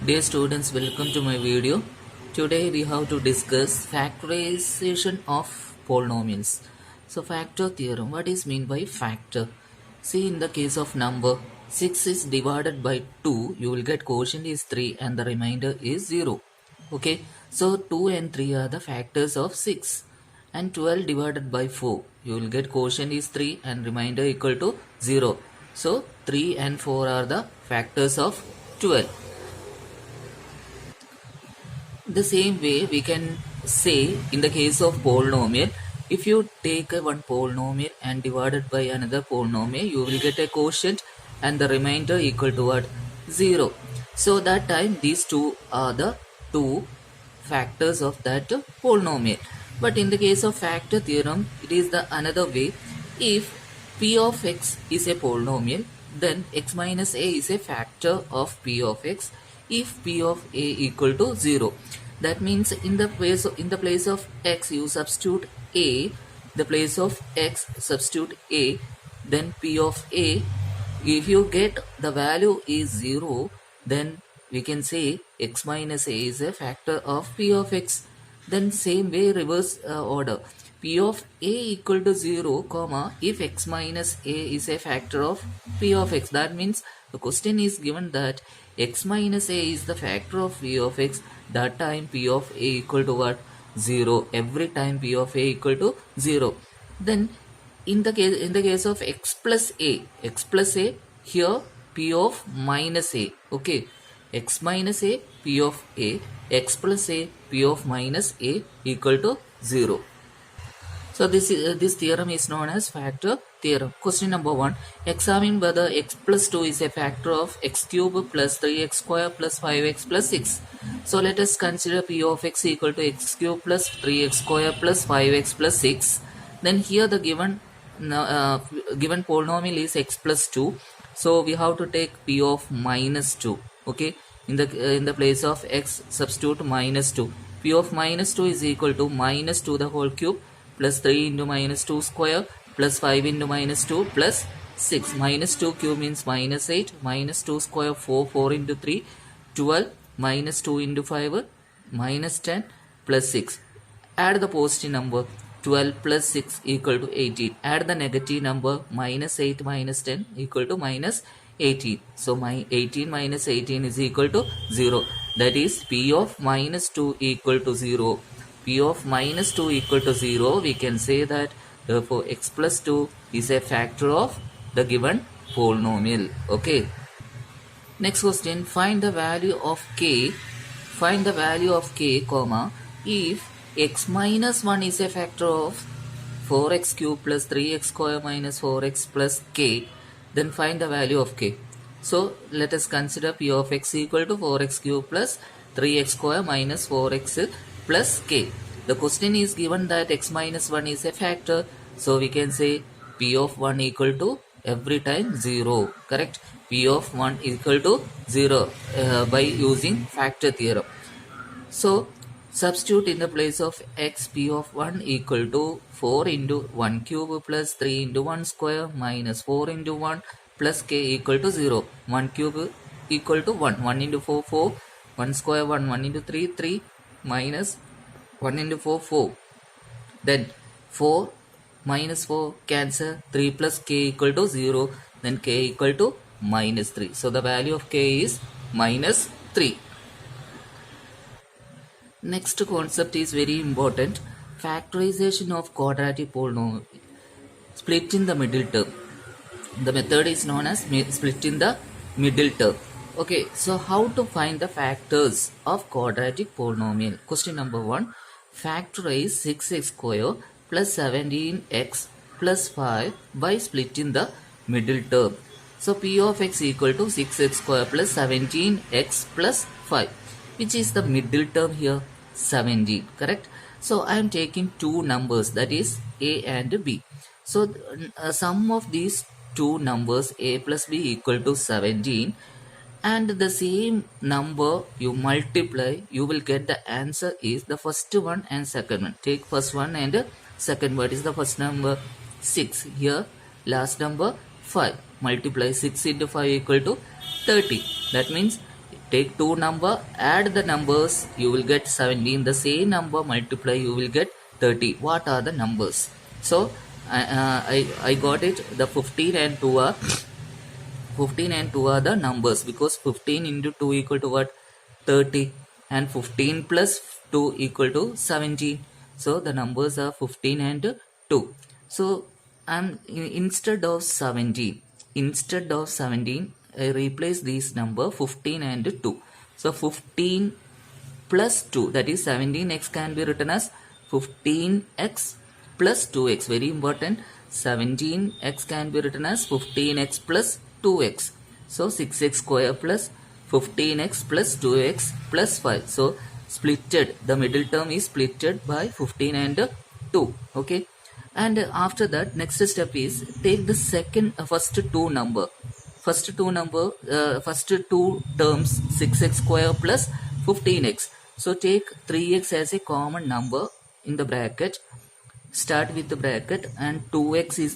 Dear students, welcome to my video. Today we have to discuss factorization of polynomials. So factor theorem, what is mean by factor? See, in the case of number 6 is divided by 2, you will get quotient is 3 and the remainder is 0. Okay, so 2 and 3 are the factors of 6 and 12 divided by 4, you will get quotient is 3 and remainder equal to 0. So 3 and 4 are the factors of 12. The same way we can say in the case of polynomial, if you take one polynomial and divide it by another polynomial, you will get a quotient and the remainder equal to what? 0. So that time these two are the two factors of that polynomial. But in the case of factor theorem, it is the another way. If p of x is a polynomial, then x minus a is a factor of p of x if p of a equal to 0. That means in the place of x you substitute a, the place of x substitute a, then p of a. If you get the value is 0, then we can say x minus a is a factor of p of x. Then same way reverse order, p of a equal to 0 comma if x minus a is a factor of p of x. That means the question is given that x minus a is the factor of p of x. That time p of a equal to what? 0. Every time p of a equal to 0. Then in the case of x plus a, here p of minus a. Okay, x minus a, p of a, x plus a, p of minus a equal to 0. So this theorem is known as factor theorem. Question number 1. Examine whether x plus 2 is a factor of x cube plus 3x square plus 5x plus 6. So let us consider p of x equal to x cube plus 3x square plus 5x plus 6. Then here the given polynomial is x plus 2. So we have to take p of minus 2. Okay, in the place of x substitute minus 2. P of minus 2 is equal to minus 2 the whole cube plus 3 into minus 2 square plus 5 into minus 2 plus 6. Minus 2 cube means minus 8, minus 2 square 4, 4 into 3, 12, minus 2 into 5, minus 10 plus 6. Add the positive number, 12 plus 6 equal to 18. Add the negative number, minus 8 minus 10 equal to minus 18. So my 18 minus 18 is equal to 0. That is p of minus 2 equal to 0. P of minus 2 equal to 0, we can say that therefore x plus 2 is a factor of the given polynomial. Okay. Next question, find the value of k. Find the value of k, comma, if x minus 1 is a factor of 4x cube plus 3x square minus 4x plus k, then find the value of k. So let us consider p of x equal to 4x cube plus 3x square minus 4x plus k. The question is given that x minus 1 is a factor, so we can say p of 1 equal to every time 0. Correct? P of 1 equal to 0 by using factor theorem. So substitute in the place of x, p of 1 equal to 4 into 1 cube plus 3 into 1 square minus 4 into 1 plus k equal to 0. 1 cube equal to 1. 1 into 4, 4. 1 square 1. 1 into 3, 3. Minus 1 into 4, 4. Then 4 minus 4 cancel. 3 plus k equal to 0. Then k equal to minus 3. So the value of k is minus 3. Next concept is very important. Factorization of quadratic polynomial. Split in the middle term. The method is known as split in the middle term. Okay, so how to find the factors of quadratic polynomial? Question number 1. Factorize 6x square plus 17x plus 5 by splitting the middle term. So p of x equal to 6x square plus 17x plus 5. Which is the middle term here? 17. Correct? So I am taking two numbers, that is a and b. So sum of these two numbers a plus b equal to 17, and the same number you multiply, you will get the answer is the first one and second one. Take first one and second. What is the first number? 6. Here last number 5. Multiply 6 into 5 equal to 30. That means take two number, add the numbers, you will get 17. The same number multiply, you will get 30. What are the numbers? So I got it. The 15 and 2 are 15 and 2 are the numbers, because 15 into 2 equal to what? 30, and 15 plus 2 equal to 17. So the numbers are 15 and 2. So instead of 17, I replace this number 15 and 2. So 15 plus 2, that is 17x, can be written as 15x plus 2x. Very important. 17x can be written as 15x plus 2x. So 6x square plus 15x plus 2x plus 5. So splitted, the middle term is splitted by 15 and 2. Okay. And after that, next step is take the first two terms, 6x square plus 15x. So take 3x as a common number in the bracket. Start with the bracket, and 2x is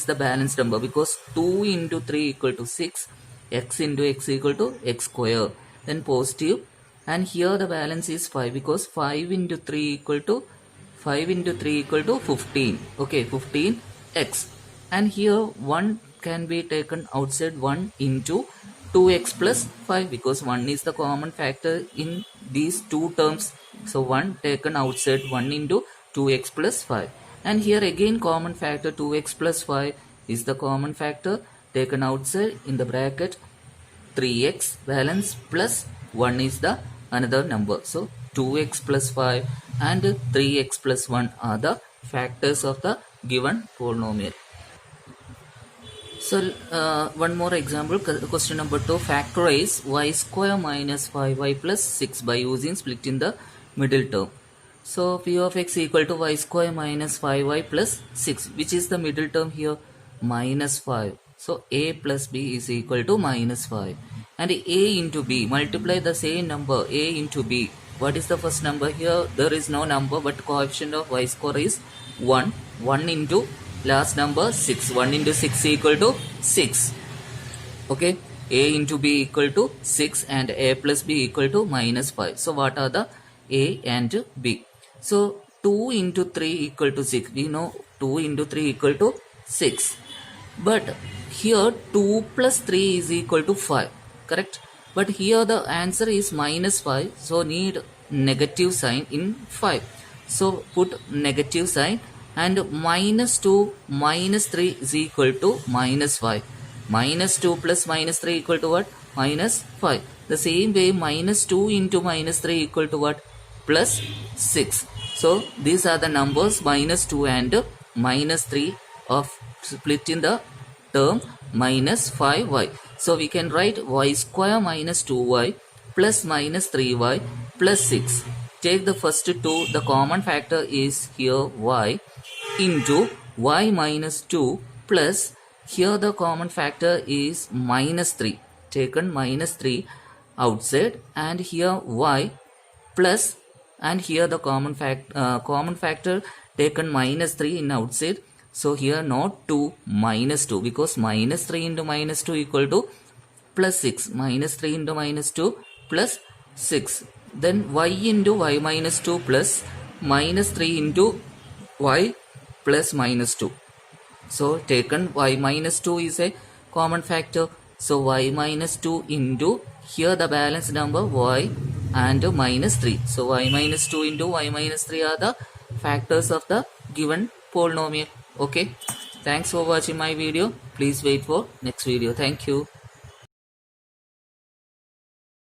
the balanced number, because 2 into 3 equal to 6, x into x equal to x square, then positive, and here the balance is 5, because 5 into 3 equal to 15. Okay, 15x, and here 1 can be taken outside, 1 into 2x plus 5, because 1 is the common factor in these two terms. So 1 taken outside, 1 into 2x plus 5, and here again common factor 2x plus 5 is the common factor taken outside. In the bracket, 3x balance plus 1 is the another number. So 2x plus 5 and 3x plus 1 are the factors of the given polynomial. So one more example, question number 2. Factorize y square minus 5y plus 6 by using split in the middle term. So p of x equal to y square minus 5y plus 6. Which is the middle term here? Minus 5. So a plus b is equal to minus 5. And a into b, multiply the same number, a into b. What is the first number here? There is no number, but coefficient of y square is 1. 1 into last number 6. 1 into 6 equal to 6. Okay. A into b equal to 6, and a plus b equal to minus 5. So what are the a and b? So 2 into 3 equal to 6. We know 2 into 3 equal to 6. But here 2 plus 3 is equal to 5. Correct? But here the answer is minus 5. So need negative sign in 5. So put negative sign, and minus 2 minus 3 is equal to minus 5. Minus 2 plus minus 3 equal to what? Minus 5. The same way, minus 2 into minus 3 equal to what? Plus 6. So these are the numbers minus 2 and minus 3 of split in the term minus 5y. So we can write y square minus 2y plus minus 3y plus 6. Take the first two, the common factor is here y, into y minus 2 plus, here the common factor is minus 3, taken minus 3 outside, and here y plus, and here the common factor taken minus 3 in outside. So here not 2, minus 2, because minus 3 into minus 2 equal to plus 6. Minus 3 into minus 2 plus 6. Then y into y minus 2 plus minus 3 into y plus minus 2. So taken y minus 2 is a common factor. So y minus 2 into, here the balance number y and minus 3. So y minus 2 into y minus 3 are the factors of the given polynomial. Okay. Thanks for watching my video. Please wait for next video. Thank you.